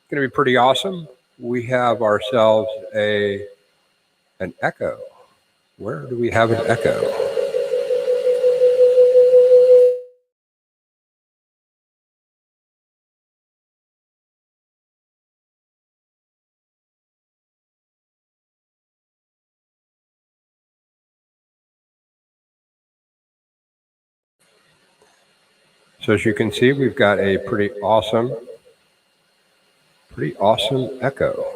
going to be pretty awesome. We have ourselves an echo. Where do we have an echo? So as you can see, we've got a pretty awesome echo.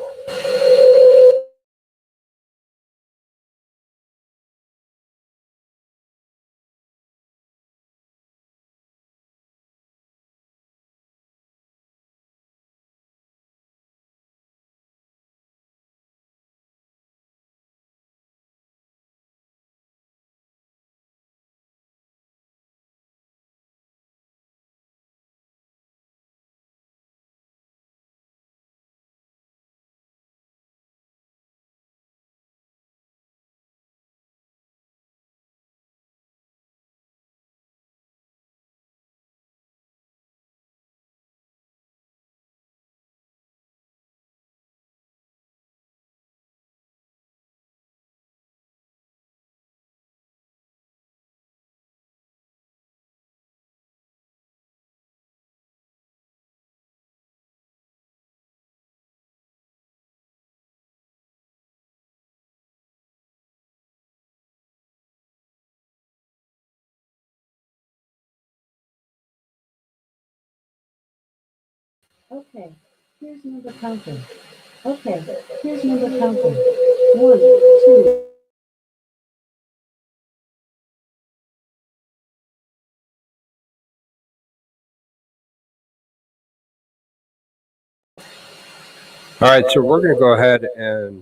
Okay, here's number counting. Okay, here's number counting. 1, 2. All right, so we're going to go ahead and...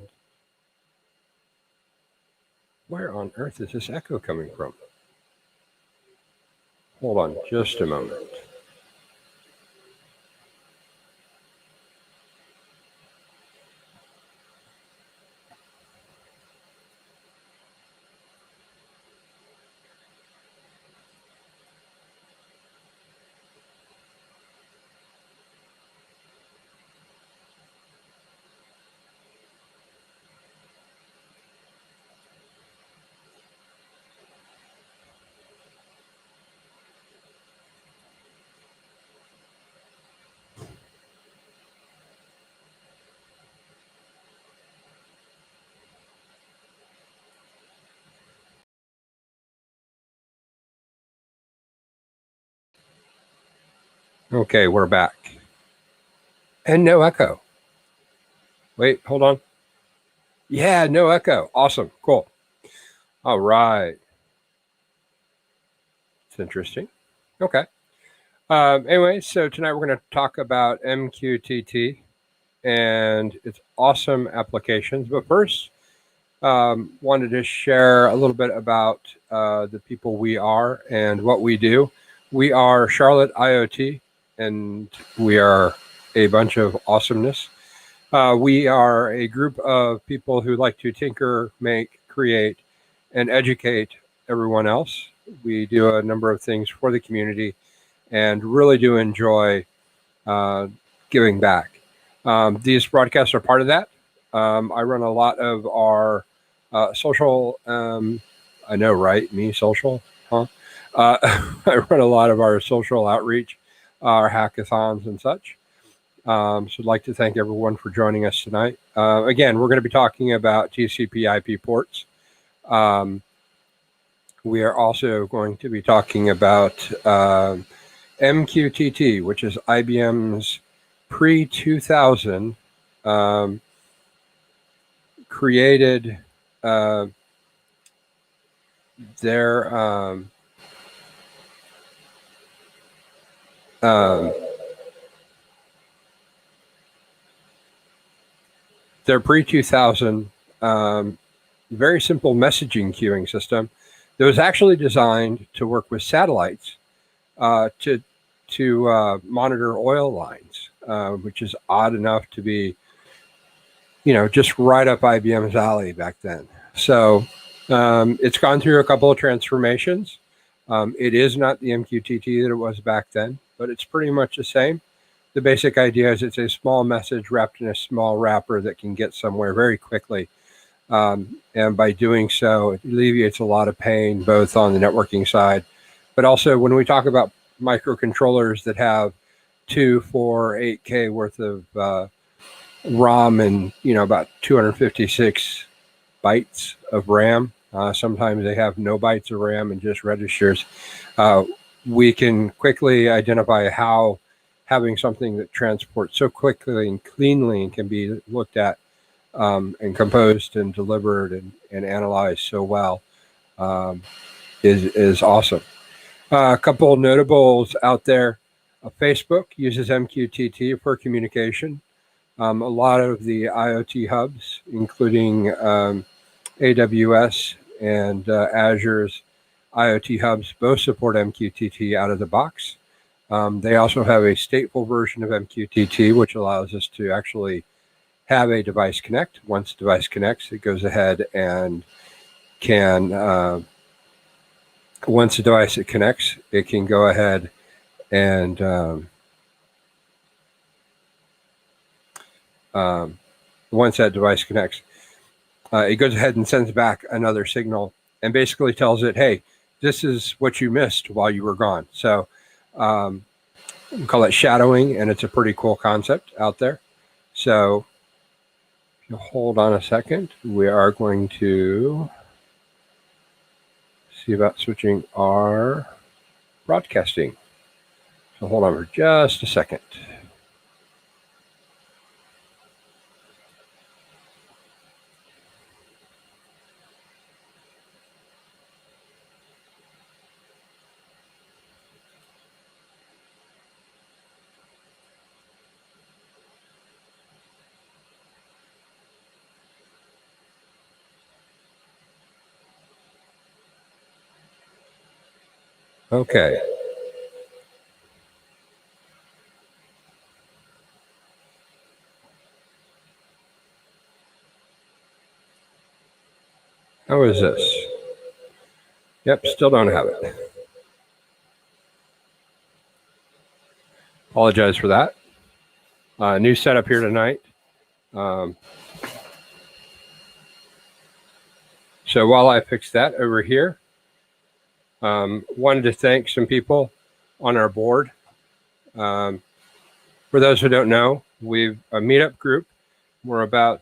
Where on earth is this echo coming from? Hold on just a moment. Okay, we're back. And no echo. Wait, hold on. Yeah, no echo. Awesome. Cool. All right. It's interesting. Okay. Anyway, so tonight we're going to talk about MQTT and its awesome applications. But first, wanted to share a little bit about the people we are and what we do. We are Charlotte IoT, and we are a bunch of awesomeness. We are a group of people who like to tinker, make, create, and educate everyone else. We do a number of things for the community and really do enjoy giving back. These broadcasts are part of that. I run a lot of our social, I know, right? Me, social, huh? I run a lot of our social outreach, our hackathons and such. So I'd like to thank everyone for joining us tonight. Again, we're going to be talking about TCP/IP ports. We are also going to be talking about MQTT, which is IBM's pre-2000 created their pre-2000 very simple messaging queuing system that was actually designed to work with satellites to monitor oil lines, which is odd enough to be, just right up IBM's alley back then. So it's gone through a couple of transformations. It is not the MQTT that it was back then, but it's pretty much the same. the basic idea is it's a small message wrapped in a small wrapper that can get somewhere very quickly. And by doing so, it alleviates a lot of pain, both on the networking side, but also when we talk about microcontrollers that have 2, 4, 8K worth of ROM and about 256 bytes of RAM. Sometimes they have no bytes of RAM and just registers. We can quickly identify how having something that transports so quickly and cleanly and can be looked at and composed and delivered and analyzed so well is awesome. A couple of notables out there. Facebook uses MQTT for communication. A lot of the IoT hubs, including AWS and Azure's IoT hubs, both support MQTT out of the box. They also have a stateful version of MQTT, which allows us to actually have a device connect. Once the device connects, it goes ahead and can, once the device connects, it can go ahead and once that device connects, it goes ahead and sends back another signal and basically tells it, hey, this is what you missed while you were gone. So we call it shadowing, and it's a pretty cool concept out there. So if you hold on a second, we are going to see about switching our broadcasting. So hold on for just a second. Okay. How is this? Yep, still don't have it. Apologize for that. New setup here tonight. So while I fix that over here, wanted to thank some people on our board. For those who don't know, we've a meetup group. We're about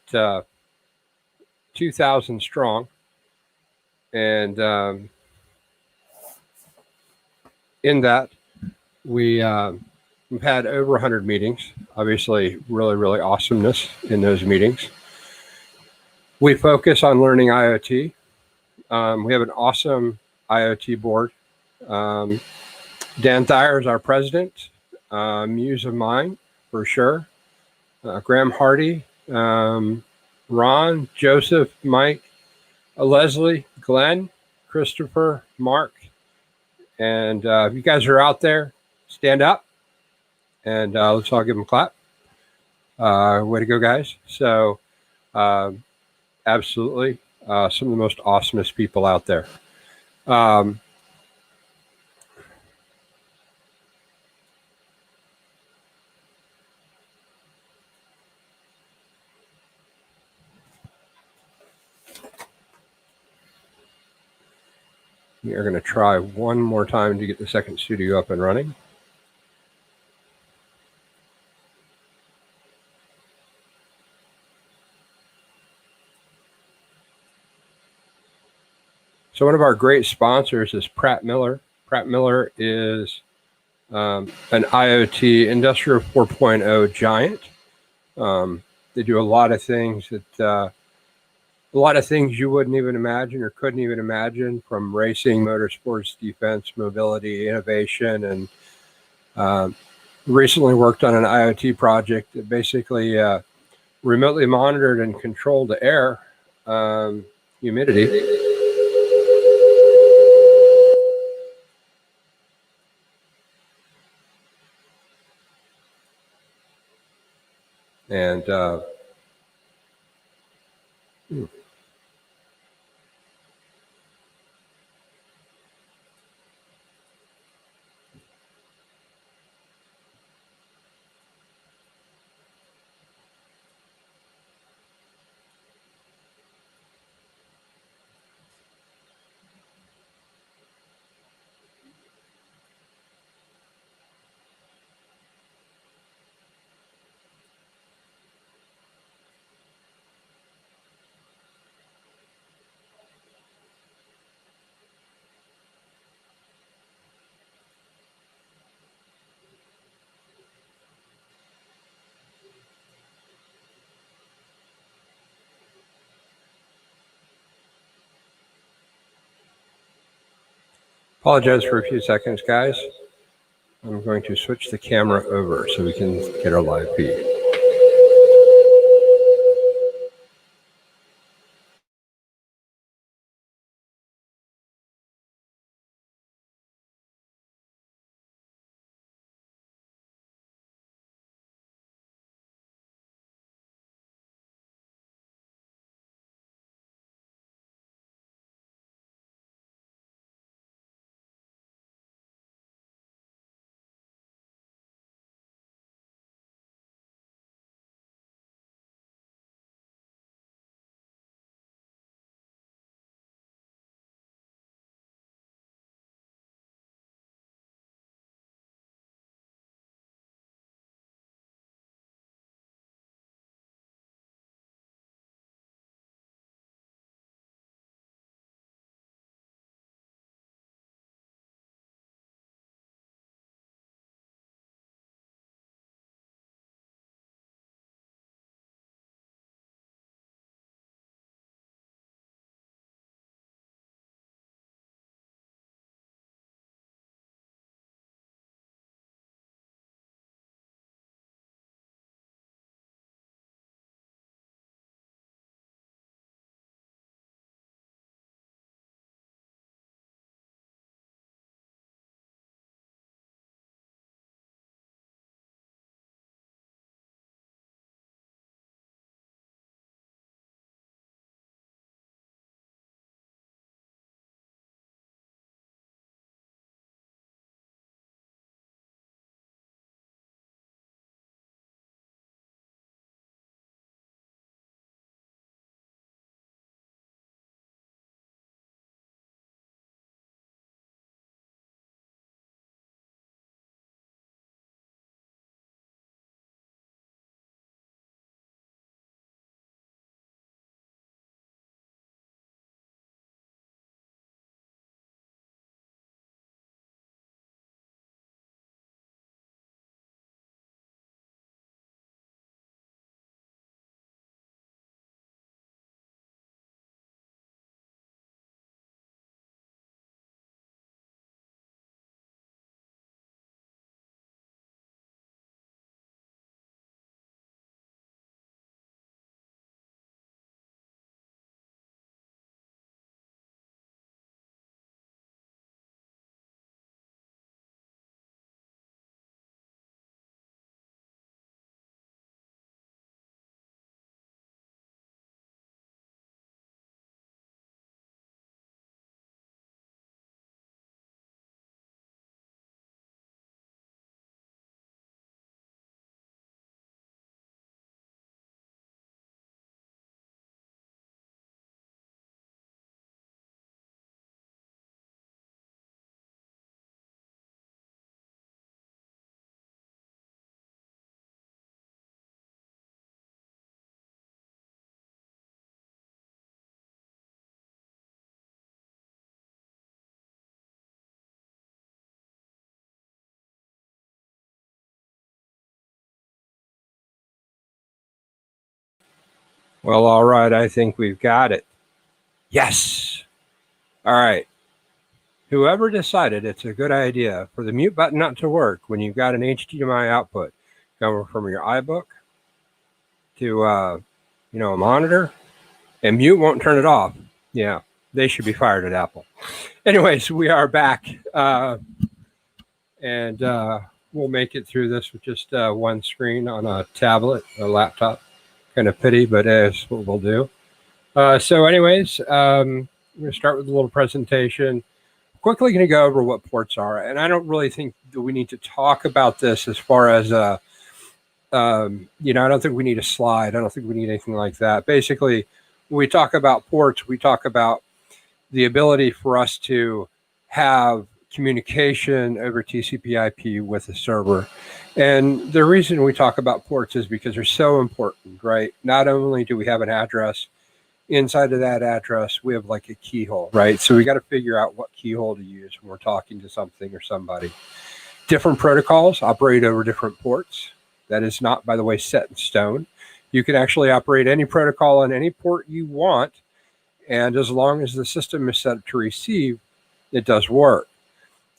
2,000 strong, and in that we've had over 100 meetings. Obviously, really, really awesomeness in those meetings. We focus on learning IoT. We have an awesome IoT board. Dan Thayer is our president, muse of mine for sure. Graham Hardy, Ron, Joseph, Mike, Leslie, Glenn, Christopher, Mark, and if you guys are out there, stand up and let's all give them a clap. Way to go, guys. So absolutely some of the most awesomest people out there. We are going to try one more time to get the second studio up and running. So one of our great sponsors is Pratt Miller. Pratt Miller is an IoT Industrial 4.0 giant. They do a lot of things that a lot of things you wouldn't even imagine or couldn't even imagine, from racing, motorsports, defense, mobility, innovation, and recently worked on an IoT project that basically remotely monitored and controlled the air humidity. And Apologize for a few seconds, guys. I'm going to switch the camera over so we can get our live feed. Well, all right. I think we've got it. Yes. All right. Whoever decided it's a good idea for the mute button not to work when you've got an HDMI output coming from your iBook to, a monitor, and mute won't turn it off. Yeah, they should be fired at Apple. Anyways, we are back, and we'll make it through this with just one screen on a tablet, a laptop. Kind of pity, but that's what we'll do. So anyways, I'm going to start with a little presentation. Quickly going to go over what ports are. And I don't really think that we need to talk about this as far as, I don't think we need a slide. I don't think we need anything like that. Basically, when we talk about ports, we talk about the ability for us to have communication over TCP/IP with a server. And the reason we talk about ports is because they're so important, right? Not only do we have an address, inside of that address, we have like a keyhole, right? So we got to figure out what keyhole to use when we're talking to something or somebody. Different protocols operate over different ports. That is not, by the way, set in stone. You can actually operate any protocol on any port you want. And as long as the system is set to receive, it does work.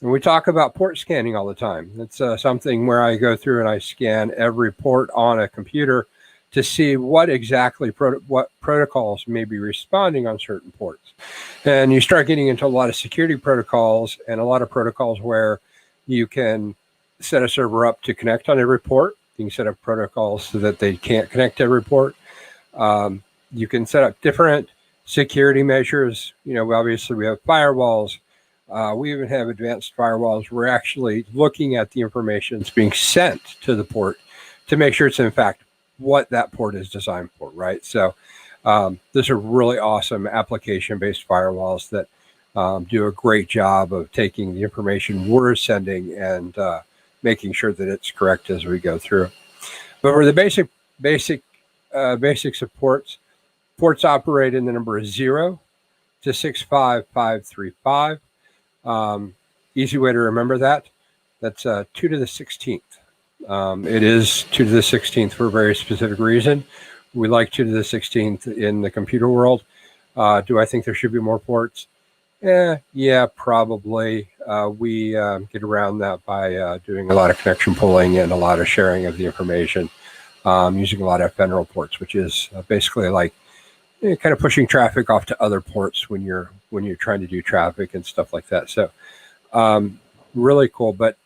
And we talk about port scanning all the time. It's something where I go through and I scan every port on a computer to see what exactly what protocols may be responding on certain ports. And you start getting into a lot of security protocols and a lot of protocols where you can set a server up to connect on every port. You can set up protocols so that they can't connect to every port. You can set up different security measures. Obviously we have firewalls. We even have advanced firewalls. We're actually looking at the information that's being sent to the port to make sure it's in fact what that port is designed for, right? So those are really awesome application-based firewalls that do a great job of taking the information we're sending and making sure that it's correct as we go through. But for the basics of ports operate in the number 0 to 65535. Easy way to remember that. That's 2 to the 16th. It is 2 to the 16th for a very specific reason. We like 2 to the 16th in the computer world. Do I think there should be more ports? Yeah, probably. We get around that by doing a lot of connection pooling and a lot of sharing of the information, using a lot of FNRL ports, which is basically like kind of pushing traffic off to other ports when you're trying to do traffic and stuff like that. So really cool. But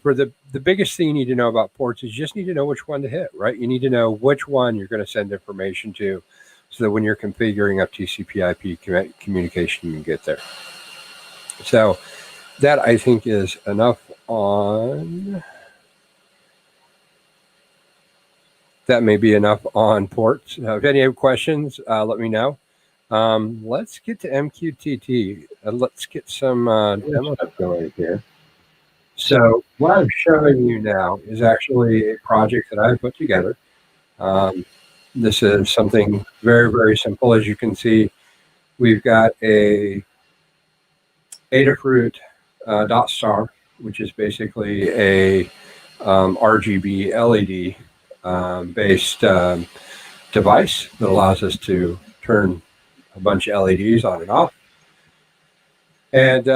for the biggest thing you need to know about ports is you just need to know which one to hit, right? You need to know which one you're going to send information to so that when you're configuring up TCP/IP communication, you can get there. So that, I think, is enough on... That may be enough on ports. If any have questions, let me know. Let's get to MQTT. Let's get some demo going here. So what I'm showing you now is actually a project that I put together. This is something very, very simple. As you can see, we've got a Adafruit dot star, which is basically a RGB LED based device that allows us to turn a bunch of LEDs on and off. And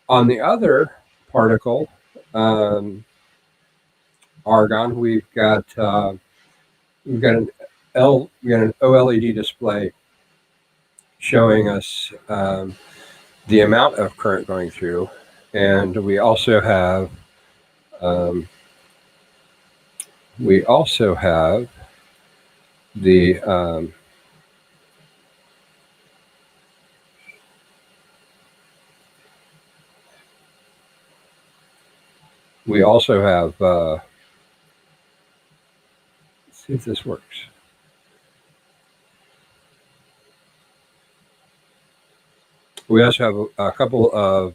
on the other particle, argon, we've got an OLED display showing us the amount of current going through, and we also have the let's see if this works. We also have a couple of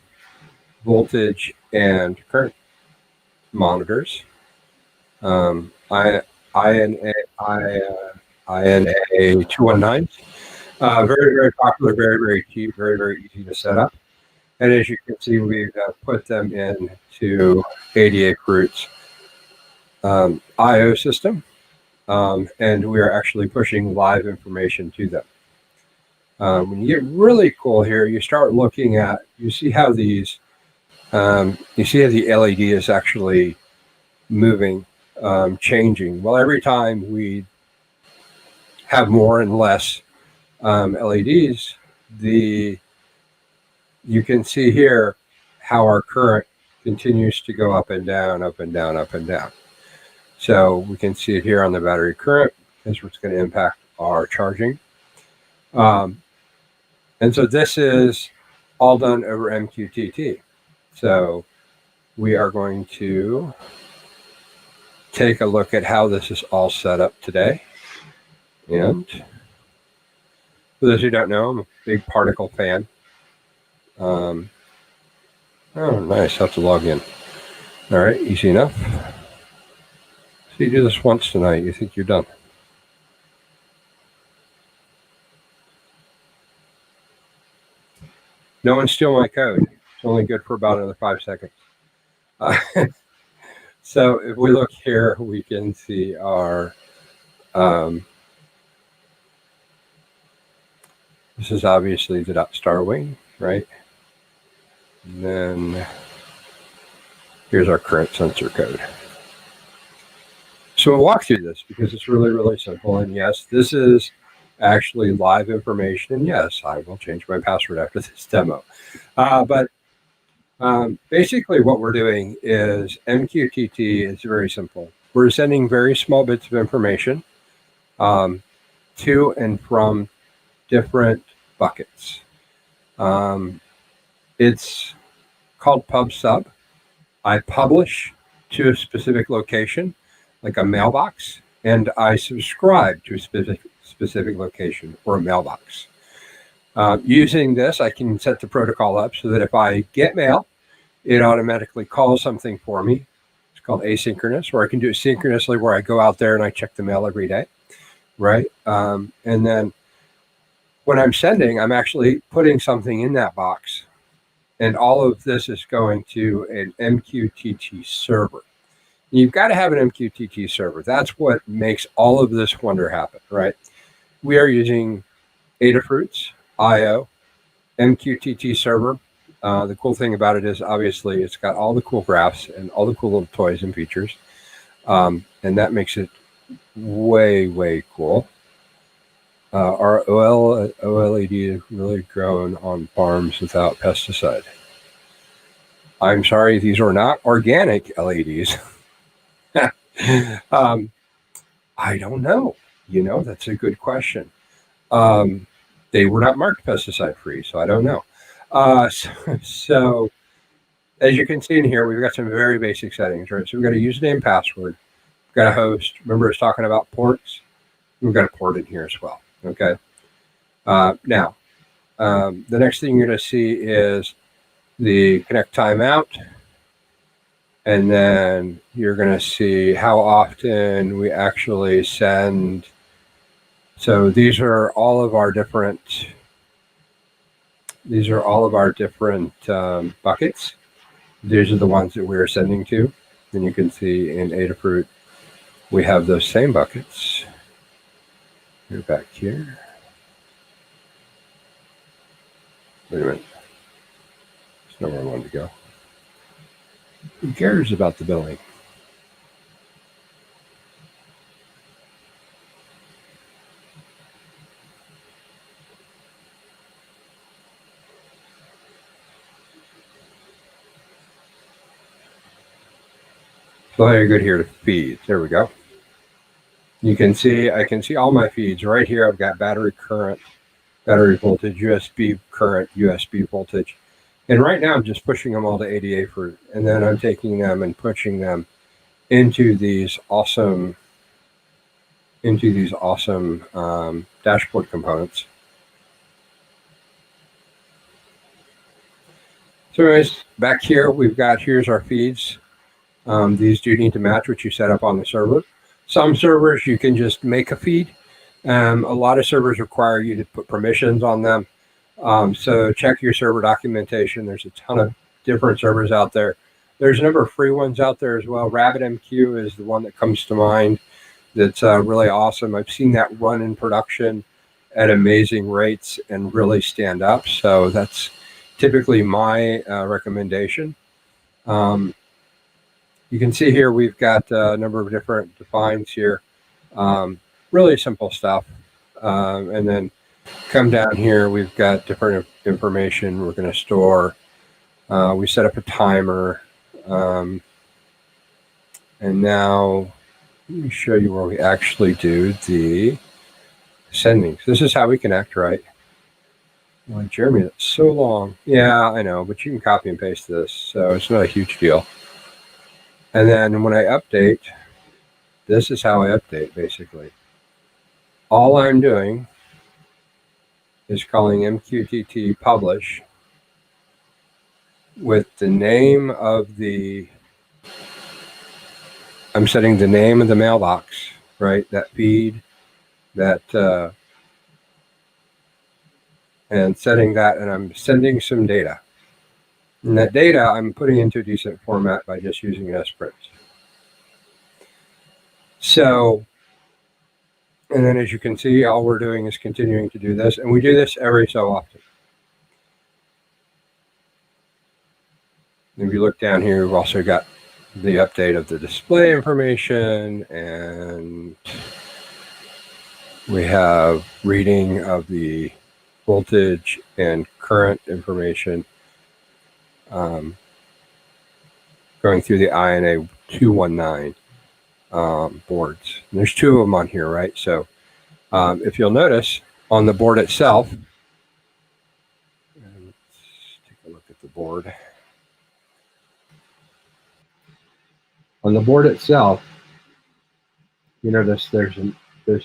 voltage and current monitors. INA 219. Very, very popular, very, very cheap, very, very easy to set up. And as you can see, we've put them into Adafruit's I/O system, and we are actually pushing live information to them. When you get really cool here, you start looking at, you see how the LED is actually moving, changing. Well, every time we have more and less LEDs, you can see here how our current continues to go up and down, up and down, up and down. So we can see it here on the battery current. That's what's going to impact our charging. And so this is all done over MQTT. So we are going to take a look at how this is all set up today. And for those who don't know, I'm a big particle fan. Oh, nice. I have to log in. All right, easy enough. So you do this once tonight, you think you're done. No one steal my code. It's only good for about another 5 seconds. So if we look here, we can see our, this is obviously the dot star wing, right? And then Here's our current sensor code. So we'll walk through this because it's really, really simple. And yes, this is actually live information. And yes, I will change my password after this demo. But basically what we're doing is MQTT is very simple. We're sending very small bits of information to and from different buckets. It's called pub sub. I publish to a specific location, like a mailbox, and I subscribe to a specific location or a mailbox. Using this, I can set the protocol up so that if I get mail, it automatically calls something for me. It's called asynchronous, or I can do it synchronously where I go out there and I check the mail every day, right? And then when I'm sending, I'm actually putting something in that box. And all of this is going to an MQTT server. You've got to have an MQTT server. That's what makes all of this wonder happen, right? We are using Adafruit's IO MQTT server. The cool thing about it is obviously it's got all the cool graphs and all the cool little toys and features. And that makes it way, way cool. Our OLED has really grown on farms without pesticide. I'm sorry, these are not organic LEDs. I don't know. That's a good question. They were not marked pesticide free, so I don't know. So as you can see in here, we've got some very basic settings, right? So we've got a username, password, we've got a host. Remember, I was talking about ports. We've got a port in here as well. Okay. Now, the next thing you're going to see is the connect timeout. And then you're going to see how often we actually send. So these are all of our different buckets. These are the ones that we're sending to. And you can see in Adafruit, we have those same buckets. You're back here. Wait a minute. There's nowhere I wanted to go. Who cares about the billing? So you're good here to feed. There we go. You can see, I can see all my feeds right here. I've got battery current, battery voltage, USB current, USB voltage. And right now I'm just pushing them all to ADA and then I'm taking them and pushing them into these awesome dashboard components. So anyways, back here, here's our feeds. These do need to match what you set up on the server. Some servers, you can just make a feed. A lot of servers require you to put permissions on them. So check your server documentation. There's a ton of different servers out there. There's a number of free ones out there as well. RabbitMQ is the one that comes to mind. That's really awesome. I've seen that run in production at amazing rates and really stand up. So that's typically my recommendation. You can see here we've got a number of different defines here. Really simple stuff. And then come down here, we've got different information we're going to store. We set up a timer. And now let me show you where we actually do the sending. This is how we connect, right? Well, Jeremy, that's so long. Yeah, I know, but you can copy and paste this, so it's not a huge deal. And then when I update, this is how I update, basically. All I'm doing is calling MQTT publish with the name of I'm setting the name of the mailbox, right? That feed, and setting that, and I'm sending some data. And that data I'm putting into a decent format by just using sprint. So, and then as you can see, all we're doing is continuing to do this, and we do this every so often. If you look down here, we've also got the update of the display information, and we have reading of the voltage and current information going through the INA 219 boards. And there's two of them on here, right? So if you'll notice on the board itself, let's take a look at the board. On the board itself, you notice there's a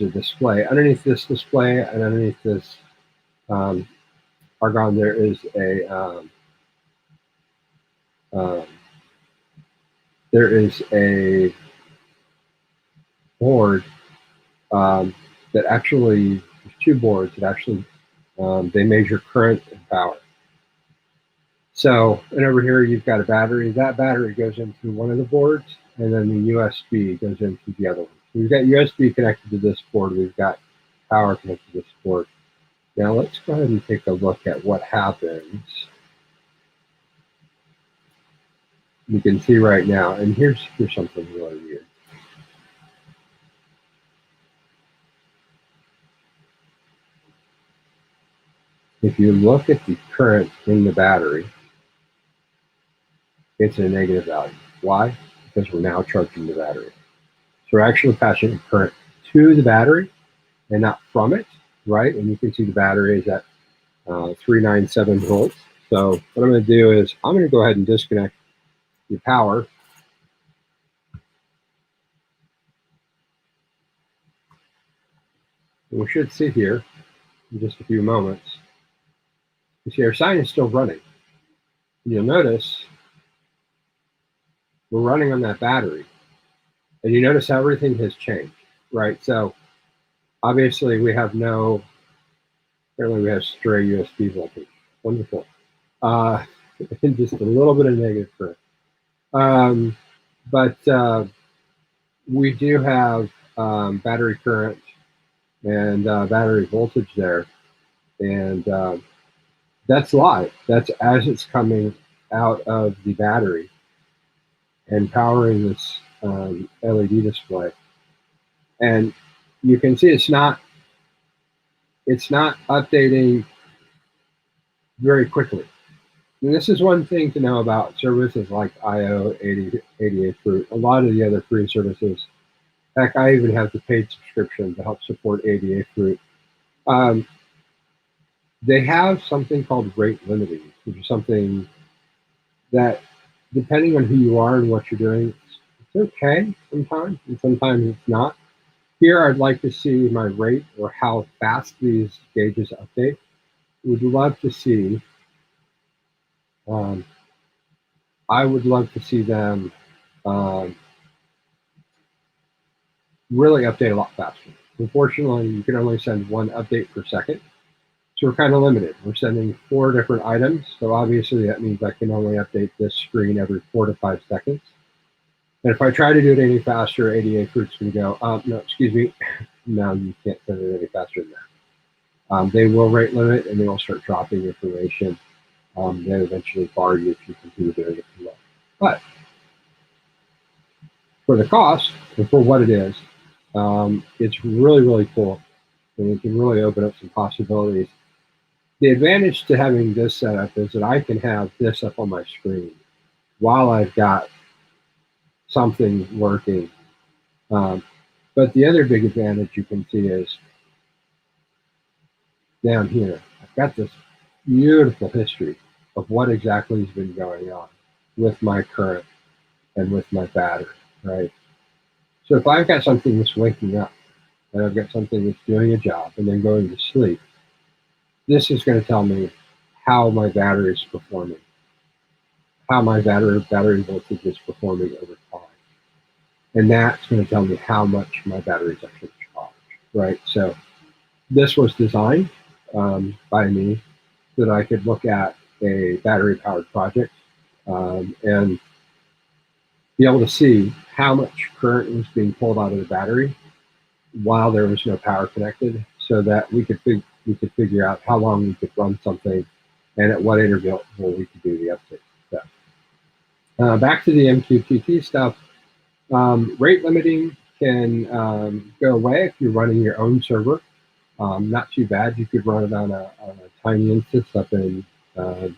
display. Underneath this display and underneath this argon, there is a board that actually, there's two boards that actually they measure current and power. So, and over here you've got a battery. That battery goes into one of the boards, and then the USB goes into the other one. So we've got USB connected to this board. We've got power connected to this board. Now let's go ahead and take a look at what happens. You can see right now, and here's something really weird. If you look at the current in the battery, it's a negative value. Why? Because we're now charging the battery. So we're actually passing current to the battery and not from it, right? And you can see the battery is at 397 volts. So what I'm going to do is I'm going to go ahead and disconnect the power. And we should see here in just a few moments. You see our sign is still running. You'll notice we're running on that battery. And you notice how everything has changed, right? So obviously we have apparently we have stray USB voltage. Wonderful. And just a little bit of negative current. But we do have battery current and battery voltage there. And that's live. That's as it's coming out of the battery and powering this LED display. And you can see it's not updating very quickly. And this is one thing to know about services like IO, 88 Fruit, a lot of the other free services. Heck, I even have the paid subscription to help support 88 Fruit. They have something called rate limiting, which is something that, depending on who you are and what you're doing, it's okay sometimes, and sometimes it's not. Here, I'd like to see my rate or how fast these gauges update. Would love to see. I would love to see them really update a lot faster. Unfortunately, you can only send one update per second. So we're kind of limited. We're sending 4 different items. So obviously that means I can only update this screen every 4 to 5 seconds. And if I try to do it any faster, 88 Fruit's going to go, no, excuse me, no, you can't send it any faster than that. They will rate limit and they will start dropping information. They eventually bar you if you continue doing it too long. But for the cost and for what it is, it's really, really cool. And it can really open up some possibilities. The advantage to having this set up is that I can have this up on my screen while I've got something working. But the other big advantage you can see is down here. I've got this beautiful history of what exactly has been going on with my current and with my battery, right? So if I've got something that's waking up and I've got something that's doing a job and then going to sleep, this is going to tell me how my battery is performing, how my battery voltage is performing over time. And that's going to tell me how much my battery is actually charged, right? So this was designed by me so that I could look at a battery-powered project and be able to see how much current was being pulled out of the battery while there was no power connected, so that we could figure out how long we could run something and at what interval we could do the update. So Back to the MQTT stuff. Rate limiting can go away if you're running your own server. Not too bad. You could run it on a tiny instance up in um,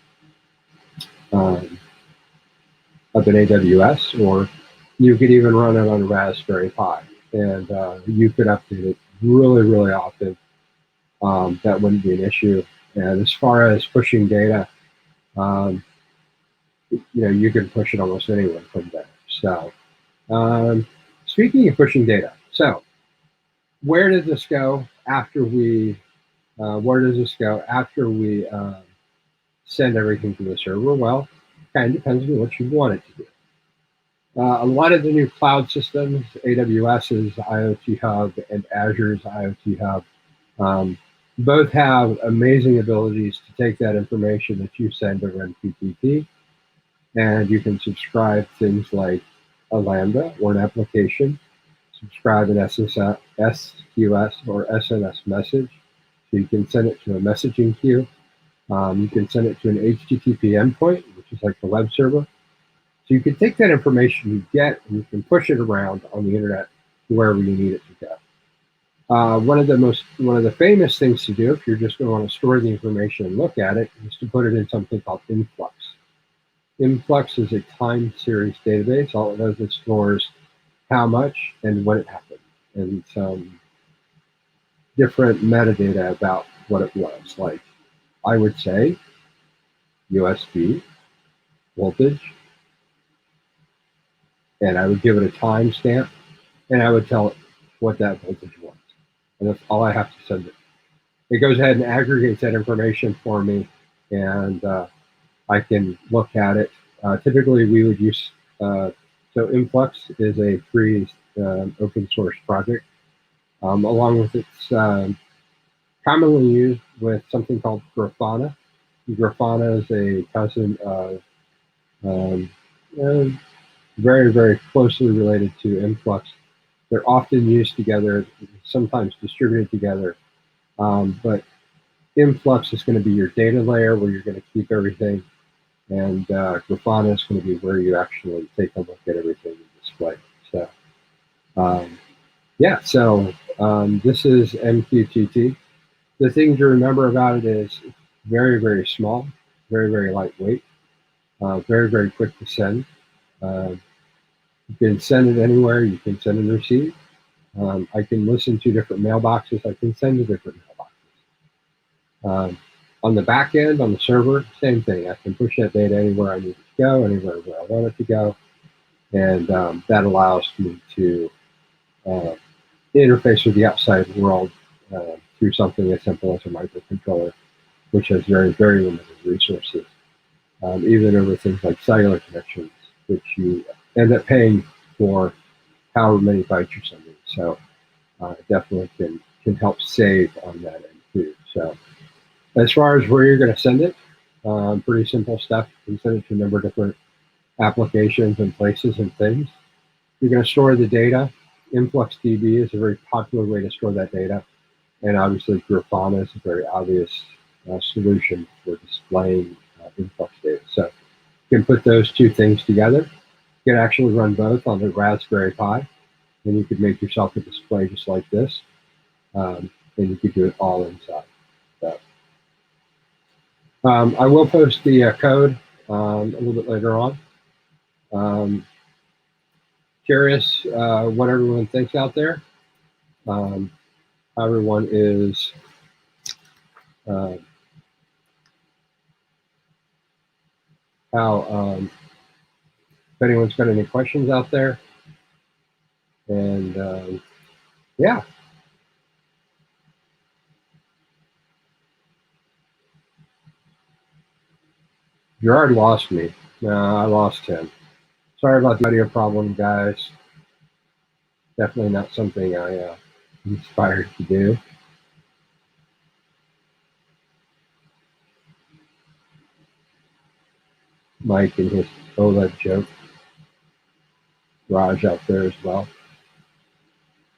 AWS, or you could even run it on a Raspberry Pi, and you could update it really, really often. That wouldn't be an issue. And as far as pushing data, um, you can push it almost anywhere from there. So, speaking of pushing data, so where does this go after we? Where does this go after we send everything to the server? Well, kind of depends on what you want it to do. A lot of the new cloud systems, AWS's IoT Hub and Azure's IoT Hub, um, both have amazing abilities to take that information that you send over MQTT, and you can subscribe things like a Lambda or an application, subscribe an SQS or SNS message, so you can send it to a messaging queue. You can send it to an HTTP endpoint, which is like the web server. So you can take that information you get and you can push it around on the internet to wherever you need it to go. One of the famous things to do if you're just going to want to store the information and look at it is to put it in something called Influx. Influx is a time series database. All it does is stores how much and when it happened, and some different metadata about what it was. Like I would say USB, voltage, and I would give it a timestamp, and I would tell it what that voltage was. And that's all I have to send it. It goes ahead and aggregates that information for me, and I can look at it. Typically, we would use, so Influx is a free open source project, along with its commonly used with something called Grafana. Grafana is a cousin of um, uh, very, very closely related to Influx. They're often used together, sometimes distributed together, but Influx is going to be your data layer where you're going to keep everything, and Grafana is going to be where you actually take a look at everything and display. So, yeah, so this is MQTT. The thing to remember about it is it's very, very small, very, very lightweight, very, very quick to send. Uh, you can send it anywhere. You can send and receive. I can listen to different mailboxes. I can send to different mailboxes. On the back end, on the server, same thing. I can push that data anywhere I need it to go, anywhere where I want it to go. And that allows me to interface with the outside world through something as simple as a microcontroller, which has very, very limited resources, even over things like cellular connections, which you end up paying for however many bytes you're sending. So definitely can help save on that end too. So as far as where you're going to send it, pretty simple stuff. You can send it to a number of different applications and places and things. You're going to store the data. InfluxDB is a very popular way to store that data. And obviously, Grafana is a very obvious solution for displaying influx data. So you can put those two things together. You can actually run both on the Raspberry Pi, and you could make yourself a display just like this, and you could do it all inside. So, I will post the code a little bit later on. Curious what everyone thinks out there. How everyone is how if anyone's got any questions out there, and yeah. Gerard lost me. No, I lost him. Sorry about the audio problem, guys. Definitely not something I inspired to do. Mike and his OLED joke. Raj out there as well.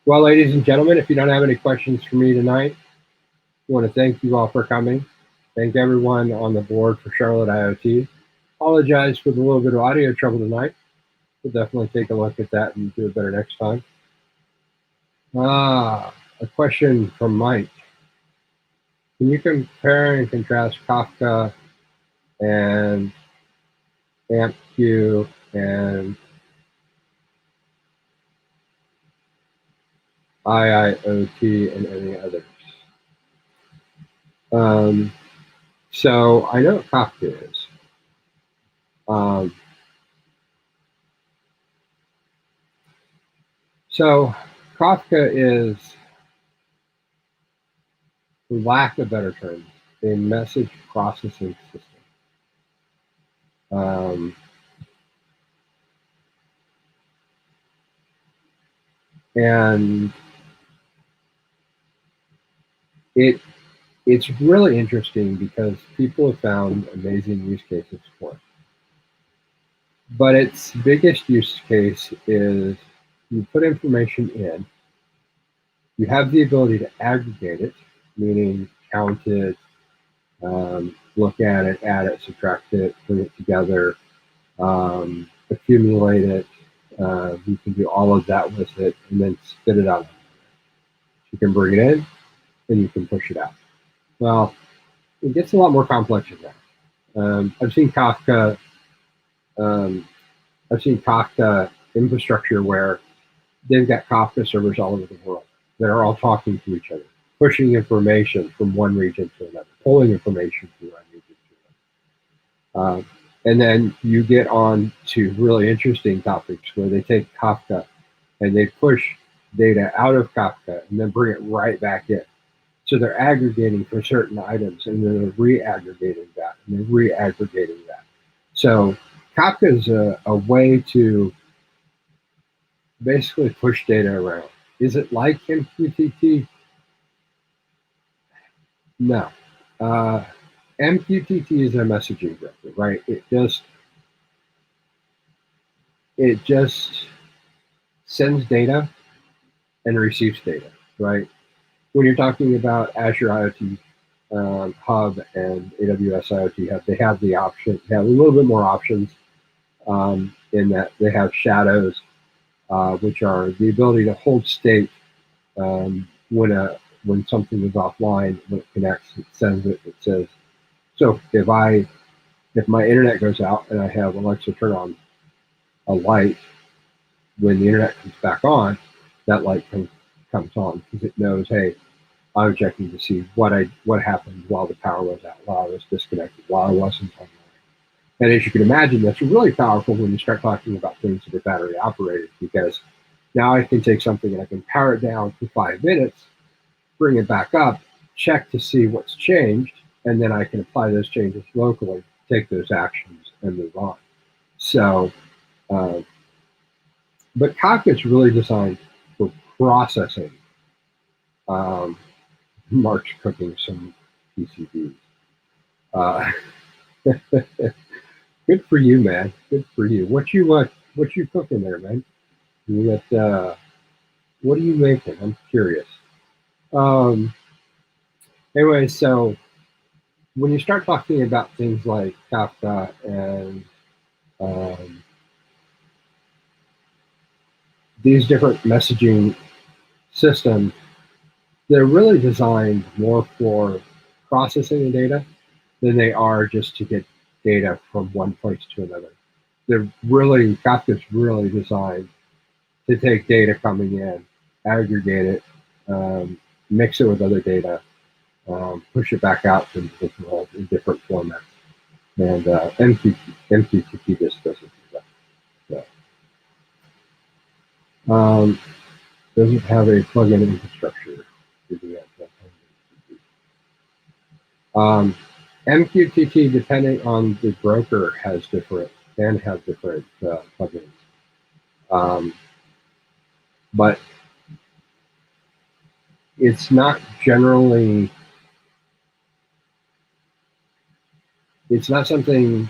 Well, ladies and gentlemen, if you don't have any questions for me tonight, I want to thank you all for coming. Thank everyone on the board for Charlotte IoT. Apologize for the little bit of audio trouble tonight. We'll definitely take a look at that and do it better next time. A question from Mike. Can you compare and contrast Kafka and AmpQ and IIoT and any others? So I know what Kafka is. So Kafka is, for lack of better terms, a message processing system. And it's really interesting because people have found amazing use cases for it. But its biggest use case is you put information in, you have the ability to aggregate it, meaning count it, look at it, add it, subtract it, put it together, accumulate it. You can do all of that with it and then spit it out. You can bring it in and you can push it out. Well, it gets a lot more complex than that. I've seen Kafka infrastructure where they've got Kafka servers all over the world that are all talking to each other, pushing information from one region to another, pulling information from one region to another. And then you get on to really interesting topics where they take Kafka and they push data out of Kafka and then bring it right back in. So they're aggregating for certain items and then they're re-aggregating that and they're re-aggregating that. So Kafka is a way to basically push data around. Is it like MQTT? No. MQTT is a messaging broker, right? It just sends data and receives data, right? When you're talking about Azure IoT Hub and AWS IoT Hub, they have the option, they have a little bit more options in that they have shadows, which are the ability to hold state when something is offline. When it connects, it sends it. It says, so if my internet goes out and I have Alexa turn on a light, when the internet comes back on, that light comes on because it knows, hey, I'm checking to see what happened while the power was out, while I was disconnected, while I wasn't online. And as you can imagine, that's really powerful when you start talking about things that are battery operated, because now I can take something and I can power it down for 5 minutes, bring it back up, check to see what's changed, and then I can apply those changes locally, take those actions, and move on. So, but Kafka is really designed for processing. Mark's cooking some PCBs. Good for you, man. Good for you. What you cooking there, man? You got what are you making? I'm curious. Anyway, so when you start talking about things like Kafka and these different messaging systems, they're really designed more for processing the data than they are just to get data from one place to another. Kafka's really designed to take data coming in, aggregate it, mix it with other data, push it back out to the world in different formats. And MQTT just doesn't do that. So, doesn't have a plugin infrastructure to do that. MQTT, depending on the broker, can have different plugins. But it's not something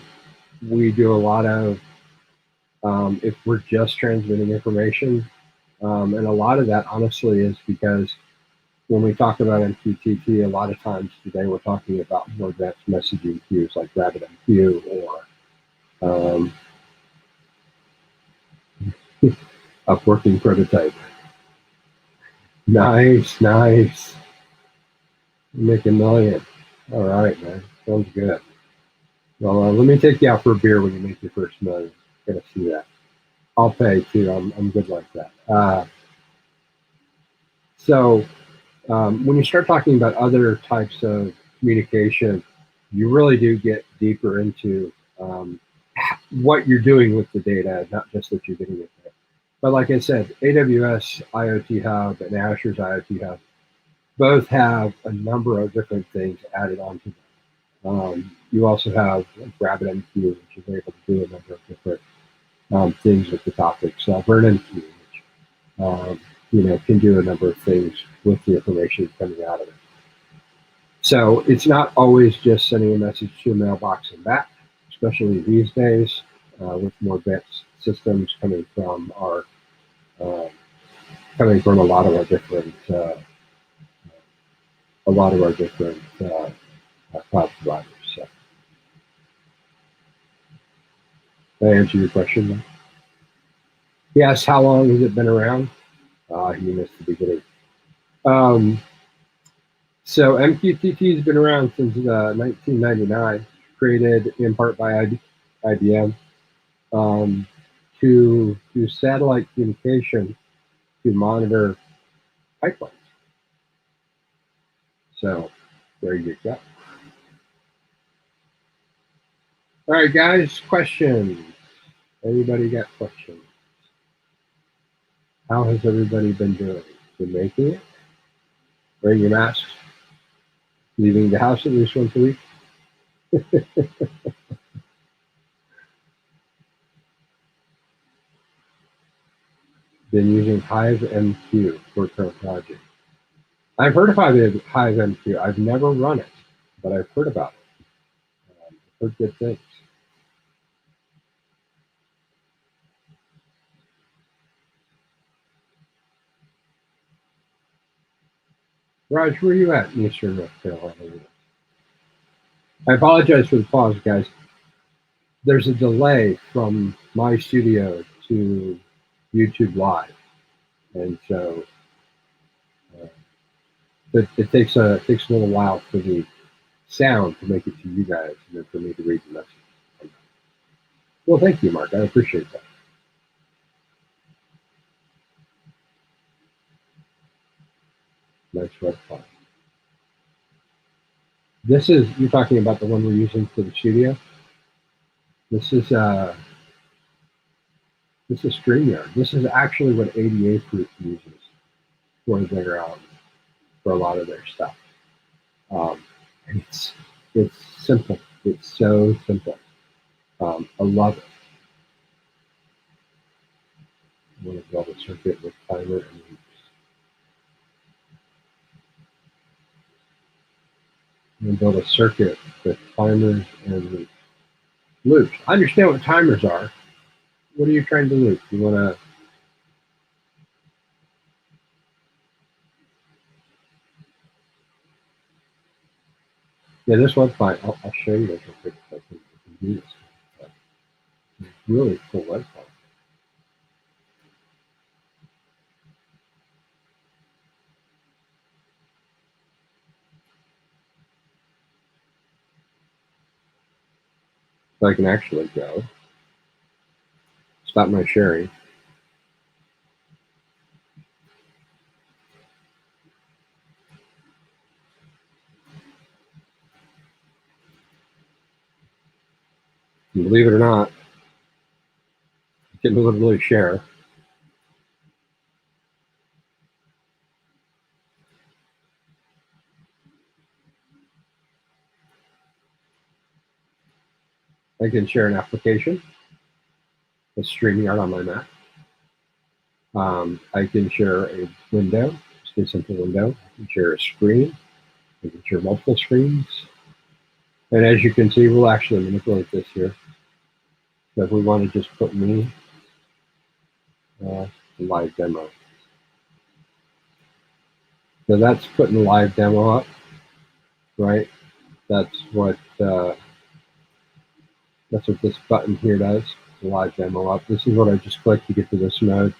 we do a lot of if we're just transmitting information. And a lot of that, honestly, is because when we talk about MQTT, a lot of times today we're talking about more advanced messaging queues like RabbitMQ or Um, a working prototype. Nice, nice. Make a million. All right, man. Sounds good. Well, let me take you out for a beer when you make your first million. Gonna see that. I'll pay too. I'm good like that. So when you start talking about other types of communication, you really do get deeper into um, what you're doing with the data, not just that you're getting it there. But like I said, AWS IoT Hub and Azure's IoT Hub both have a number of different things added onto them. You also have RabbitMQ, which is able to do a number of different things with the topics. VernMQ, which can do a number of things with the information coming out of it. So it's not always just sending a message to a mailbox and back, especially these days with more bits systems uh, coming from a lot of our different cloud providers. So, did I answer your question? Then? Yes. How long has it been around? You missed the beginning. Um, so MQTT has been around since 1999, created in part by IBM to do satellite communication to monitor pipelines. So there you go. All right, guys, questions. Anybody got questions? How has everybody been doing? Been making it? Wearing your masks? Leaving the house at least once a week? Been using Hive MQ for a current project. I've heard of Hive MQ. I've never run it, but I've heard about it. I've heard good things. Raj, where are you at in Eastern North Carolina? I apologize for the pause, guys. There's a delay from my studio to YouTube Live, and so it takes a little while for the sound to make it to you guys, and then for me to read the message. Well, thank you, Mark. I appreciate that. Nice website. You're talking about the one we're using for the studio. This is StreamYard. This is actually what ADA Proof uses for their for a lot of their stuff. Um, it's simple. It's so simple. I love it. I'm going to build a circuit with timer and loops. I'm going to build a circuit with timers and loops. I understand what timers are. What are you trying to loop? You want to? Yeah, this one's fine. I'll show you this real quick if I can do this. It's really cool website. So I can actually go stop my sharing. And believe it or not, I can literally share. I can share an application, a StreamYard on my Mac. I can share a window, just a simple window. I can share a screen. I can share multiple screens. And as you can see, we'll actually manipulate this here. So if we want to just put me live demo. So that's putting the live demo up, right? That's what That's what this button here does, the live demo up. This is what I just clicked to get to this mode.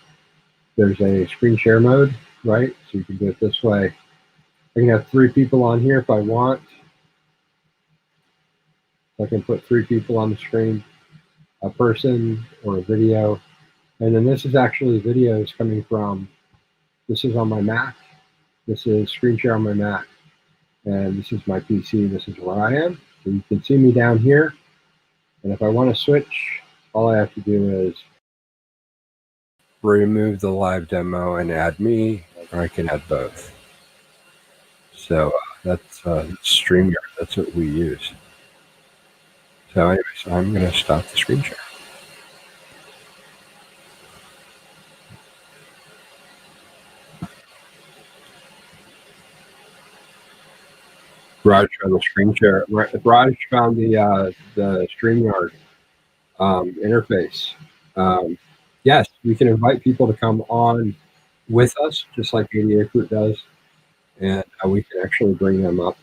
There's a screen share mode, right? So you can do it this way. I can have 3 people on here if I want. I can put 3 people on the screen, a person or a video. And then this is actually videos coming from, this is on my Mac. This is screen share on my Mac. And this is my PC. This is where I am. So you can see me down here. And if I want to switch, all I have to do is remove the live demo and add me, or I can add both. So that's StreamYard. That's what we use. So anyways, I'm going to stop the screen share. Raj found the screen share. Raj found the StreamYard interface. Yes, we can invite people to come on with us, just like ADA Fruit does, and we can actually bring them up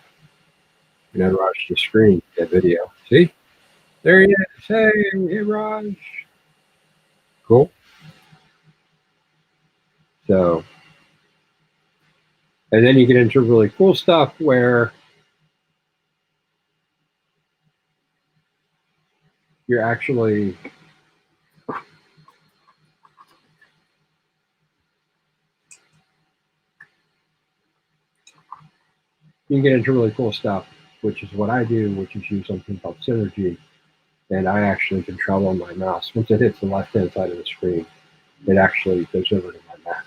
and add Raj to the screen, get video. See? There he is. Hey, Raj. Cool. So, and then you get into really cool stuff where you're actually you can get into really cool stuff, which is what I do, which is use something called Synergy. And I actually control on my mouse. Once it hits the left-hand side of the screen, it actually goes over to my Mac.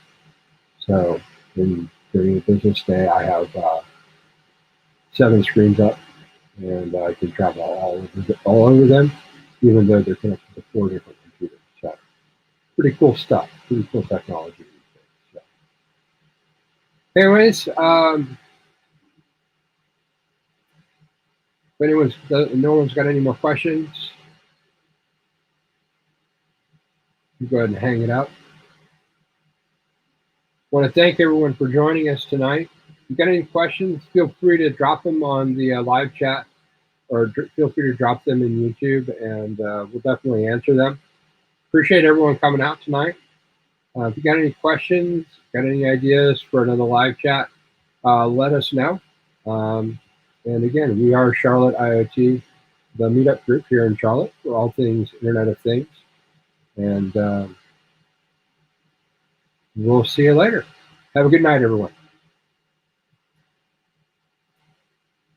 So during the business day, I have 7 screens up, and I can travel all over them, even though they're connected to 4 different computers. So pretty cool stuff, pretty cool technology these days. So. Anyways, if no one's got any more questions, you go ahead and hang it up. I want to thank everyone for joining us tonight. If you've got any questions, feel free to drop them on the live chat, or feel free to drop them in YouTube, and we'll definitely answer them. Appreciate everyone coming out tonight. If you got any questions, got any ideas for another live chat, let us know. And again, we are Charlotte IoT, the meetup group here in Charlotte for all things Internet of Things. And we'll see you later. Have a good night, everyone.